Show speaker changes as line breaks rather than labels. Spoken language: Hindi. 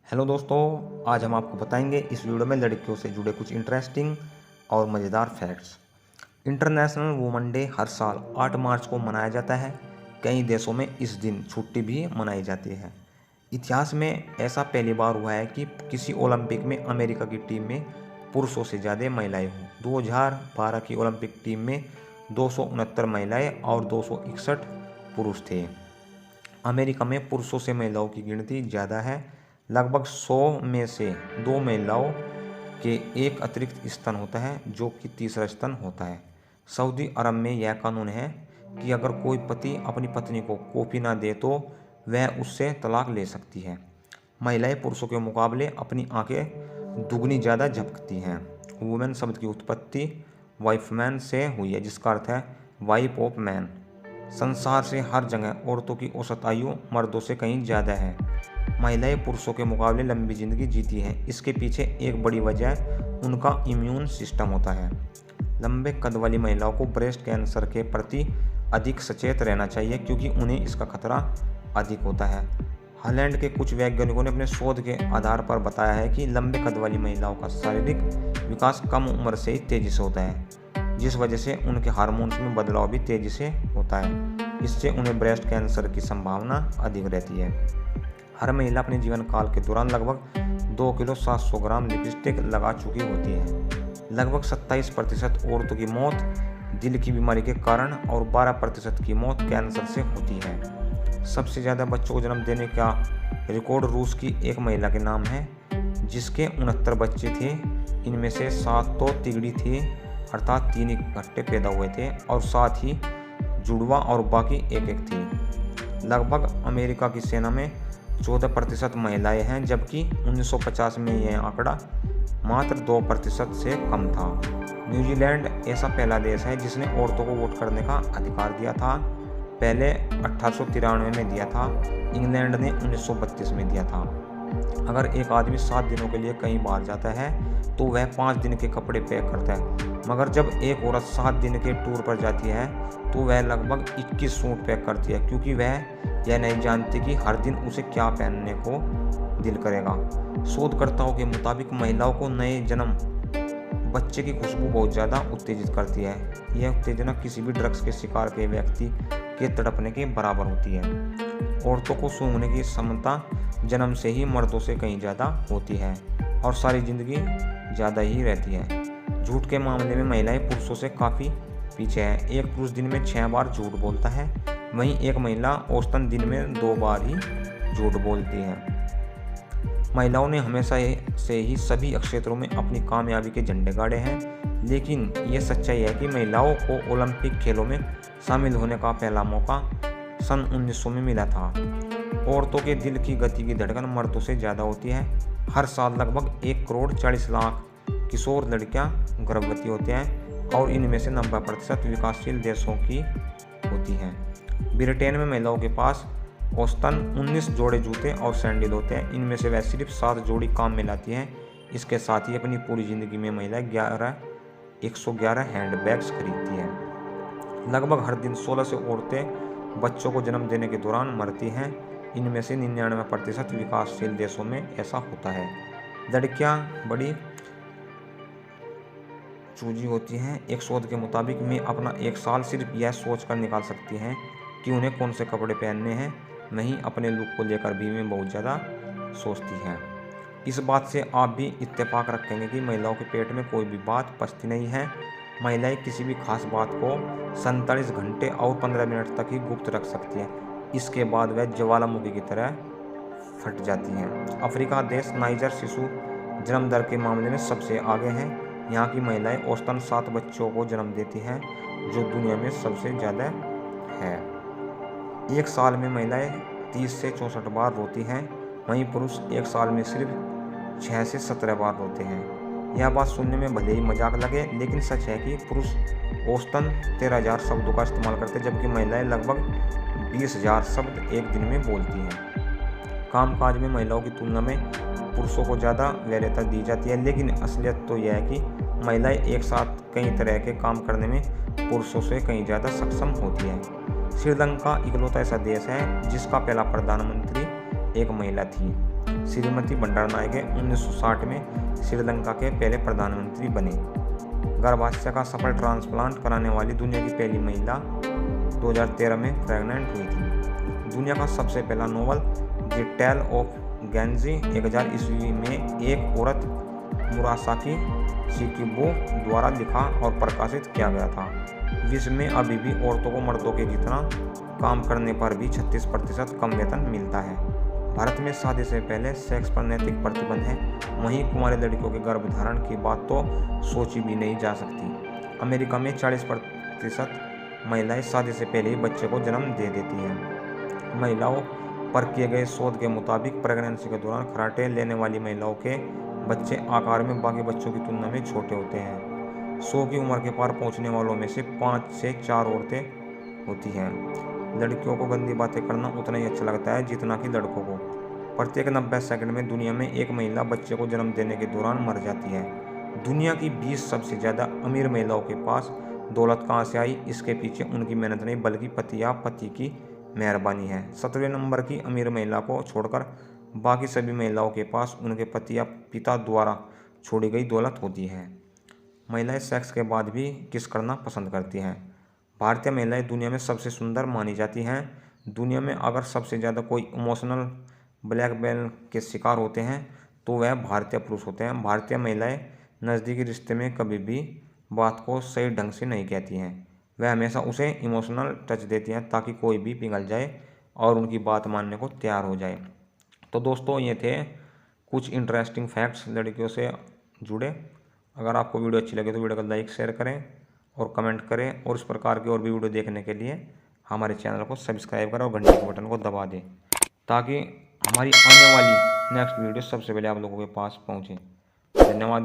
हेलो दोस्तों, आज हम आपको बताएंगे इस वीडियो में लड़कियों से जुड़े कुछ इंटरेस्टिंग और मज़ेदार फैक्ट्स। इंटरनेशनल वुमेन डे हर साल 8 मार्च को मनाया जाता है। कई देशों में इस दिन छुट्टी भी मनाई जाती है। इतिहास में ऐसा पहली बार हुआ है कि किसी ओलंपिक में अमेरिका की टीम में पुरुषों से ज़्यादा महिलाएं हों। 2012 की ओलंपिक टीम में 269 महिलाएं और 261 पुरुष थे। अमेरिका में पुरुषों से महिलाओं की गिनती ज़्यादा है। लगभग 100 में से 2 महिलाओं के एक अतिरिक्त स्तन होता है, जो कि तीसरा स्तन होता है। सऊदी अरब में यह कानून है कि अगर कोई पति अपनी पत्नी को कॉफ़ी ना दे तो वह उससे तलाक ले सकती है। महिलाएं पुरुषों के मुकाबले अपनी आंखें दुगनी ज़्यादा झपकती हैं। वुमेन शब्द की उत्पत्ति वाइफमैन से हुई है, जिसका अर्थ है वाइफ ऑफ मैन। संसार से हर जगह औरतों की औसत आयु मर्दों से कहीं ज़्यादा है। महिलाएं पुरुषों के मुकाबले लंबी ज़िंदगी जीती हैं। इसके पीछे एक बड़ी वजह उनका इम्यून सिस्टम होता है। लंबे कद वाली महिलाओं को ब्रेस्ट कैंसर के प्रति अधिक सचेत रहना चाहिए, क्योंकि उन्हें इसका खतरा अधिक होता है। हॉलैंड के कुछ वैज्ञानिकों ने अपने शोध के आधार पर बताया है कि लंबे कद वाली महिलाओं का शारीरिक विकास कम उम्र से ही तेज़ी से होता है, जिस वजह से उनके हार्मोन्स में बदलाव भी तेज़ी से होता है। इससे उन्हें ब्रेस्ट कैंसर की संभावना अधिक रहती है। हर महिला अपने जीवन काल के दौरान लगभग 2 किलो 700 ग्राम लिपस्टिक लगा चुकी होती है। लगभग 27% औरतों की मौत दिल की बीमारी के कारण और 12% की मौत कैंसर से होती है। सबसे ज़्यादा बच्चों को जन्म देने का रिकॉर्ड रूस की एक महिला के नाम है, जिसके 69 बच्चे थे। इनमें से 7 तो तिगड़ी थे, अर्थात 3 इकट्ठे पैदा हुए थे, और 7 ही जुड़वा और बाकी एक थी। लगभग अमेरिका की सेना में 14% महिलाएं हैं, जबकि 1950 में यह आंकड़ा मात्र 2% से कम था। न्यूजीलैंड ऐसा पहला देश है जिसने औरतों को वोट करने का अधिकार दिया था। पहले 1893 में दिया था। इंग्लैंड ने 1932 में दिया था। अगर एक आदमी 7 दिनों के लिए कहीं बाहर जाता है तो वह 5 दिन के कपड़े पैक करता है, मगर जब एक औरत 7 दिन के टूर पर जाती है तो वह लगभग 21 सूट पैक करती है, क्योंकि वह यह नहीं जानती कि हर दिन उसे क्या पहनने को दिल करेगा। शोधकर्ताओं के मुताबिक महिलाओं को नए जन्म बच्चे की खुशबू बहुत ज़्यादा उत्तेजित करती है। यह उत्तेजना किसी भी ड्रग्स के शिकार के व्यक्ति के तड़पने के बराबर होती है। औरतों को सूंघने की क्षमता जन्म से ही मर्दों से कहीं ज़्यादा होती है और सारी जिंदगी ज़्यादा ही रहती है। झूठ के मामले में महिलाएं पुरुषों से काफ़ी पीछे है। एक पुरुष दिन में 6 बार झूठ बोलता है, वहीं एक महिला औसतन दिन में 2 बार ही झूठ बोलती है। महिलाओं ने हमेशा से ही सभी क्षेत्रों में अपनी कामयाबी के झंडे गाड़े हैं, लेकिन ये सच्चाई है कि महिलाओं को ओलंपिक खेलों में शामिल होने का पहला मौका सन 1900 में मिला था। औरतों के दिल की गति की धड़कन मर्दों से ज़्यादा होती है। हर साल लगभग 1 करोड़ 40 लाख किशोर लड़कियां गर्भवती होते हैं और इनमें से 90% विकासशील देशों की होती हैं। ब्रिटेन में महिलाओं के पास औसतन 19 जोड़े जूते और सैंडल होते हैं। इनमें से वह सिर्फ 7 जोड़ी काम में लाती हैं। इसके साथ ही अपनी पूरी ज़िंदगी में महिला 111 हैंड बैग्स खरीदती है। लगभग हर दिन 16 से औरतें बच्चों को जन्म देने के दौरान मरती हैं। इनमें से 99% विकासशील देशों में ऐसा होता है। लड़कियां बड़ी चूजी होती हैं। एक शोध के मुताबिक में अपना 1 साल सिर्फ यह सोच कर निकाल सकती हैं कि उन्हें कौन से कपड़े पहनने हैं। वहीं अपने लुक को लेकर भी में बहुत ज़्यादा सोचती हैं। इस बात से आप भी इत्तेफाक रखेंगे कि महिलाओं के पेट में कोई भी बात पचती नहीं है। महिलाएं किसी भी खास बात को 47 घंटे और 15 मिनट तक ही गुप्त रख सकती हैं। इसके बाद वह ज्वालामुखी की तरह फट जाती हैं। अफ्रीका देश नाइजर शिशु जन्म दर के मामले में सबसे आगे है। यहाँ की महिलाएं औसतन 7 बच्चों को जन्म देती हैं, जो दुनिया में सबसे ज़्यादा है। एक साल में महिलाएं 30 से 64 बार रोती हैं, वहीं पुरुष एक साल में सिर्फ 6 से 17 बार रोते हैं। यह बात सुनने में भले ही मजाक लगे, लेकिन सच है कि पुरुष औसतन 13,000 शब्दों का इस्तेमाल करते हैं, जबकि महिलाएं लगभग 20,000 शब्द एक दिन में बोलती हैं। कामकाज में महिलाओं की तुलना में पुरुषों को ज़्यादा वरीयता दी जाती है, लेकिन असलियत तो यह है कि महिलाएं एक साथ कई तरह के काम करने में पुरुषों से कहीं ज़्यादा सक्षम होती है। श्रीलंका इकलौता ऐसा देश है जिसका पहला प्रधानमंत्री एक महिला थी। श्रीमती भंडारनायके 1960 में श्रीलंका के पहले प्रधानमंत्री बने। गर्भाशय का सफल ट्रांसप्लांट कराने वाली दुनिया की पहली महिला 2013 में प्रेग्नेंट हुई थी। दुनिया का सबसे पहला नोवेल द टेल ऑफ गेंजी 1000 ईस्वी में एक औरत मुरासाकी शिकिबो द्वारा लिखा और प्रकाशित किया गया था। विश्व में अभी भी औरतों को मर्दों के जितना काम करने पर भी 36% कम वेतन मिलता है। भारत में शादी से पहले सेक्स पर नैतिक प्रतिबंध है। वहीं कुंवारी लड़कियों के गर्भधारण की बात तो सोची भी नहीं जा सकती। अमेरिका में 40% महिलाएं शादी से पहले ही बच्चे को जन्म दे देती हैं। महिलाओं पर किए गए शोध के मुताबिक प्रेगनेंसी के दौरान खर्राटे लेने वाली महिलाओं के बच्चे आकार में बाकी बच्चों की तुलना में छोटे होते हैं। 100 की उम्र के पार पहुंचने वालों में से 5 से 4 औरतें होती हैं। लड़कियों को गंदी बातें करना उतना ही अच्छा लगता है जितना कि लड़कों को। प्रत्येक 90 सेकंड में दुनिया में एक महिला बच्चे को जन्म देने के दौरान मर जाती है। दुनिया की 20 सबसे ज़्यादा अमीर महिलाओं के पास दौलत कहाँ से आई? इसके पीछे उनकी मेहनत नहीं बल्कि पति या पति की मेहरबानी है। 17वें नंबर की अमीर महिला को छोड़कर बाकी सभी महिलाओं के पास उनके पति या पिता द्वारा छोड़ी गई दौलत होती है। महिलाएं सेक्स के बाद भी किस करना पसंद करती हैं। भारतीय महिलाएं दुनिया में सबसे सुंदर मानी जाती हैं। दुनिया में अगर सबसे ज़्यादा कोई इमोशनल ब्लैकमेल के शिकार होते हैं तो वह भारतीय पुरुष होते हैं। भारतीय महिलाएं नज़दीकी रिश्ते में कभी भी बात को सही ढंग से नहीं कहती हैं। वह हमेशा उसे इमोशनल टच देती हैं ताकि कोई भी पिघल जाए और उनकी बात मानने को तैयार हो जाए। तो दोस्तों ये थे कुछ इंटरेस्टिंग फैक्ट्स लड़कियों से जुड़े। अगर आपको वीडियो अच्छी लगे तो वीडियो को लाइक शेयर करें और कमेंट करें, और इस प्रकार की और भी वीडियो देखने के लिए हमारे चैनल को सब्सक्राइब करें और घंटे के बटन को दबा दें ताकि हमारी आने वाली नेक्स्ट वीडियो सबसे पहले आप लोगों के पास पहुँचे। धन्यवाद।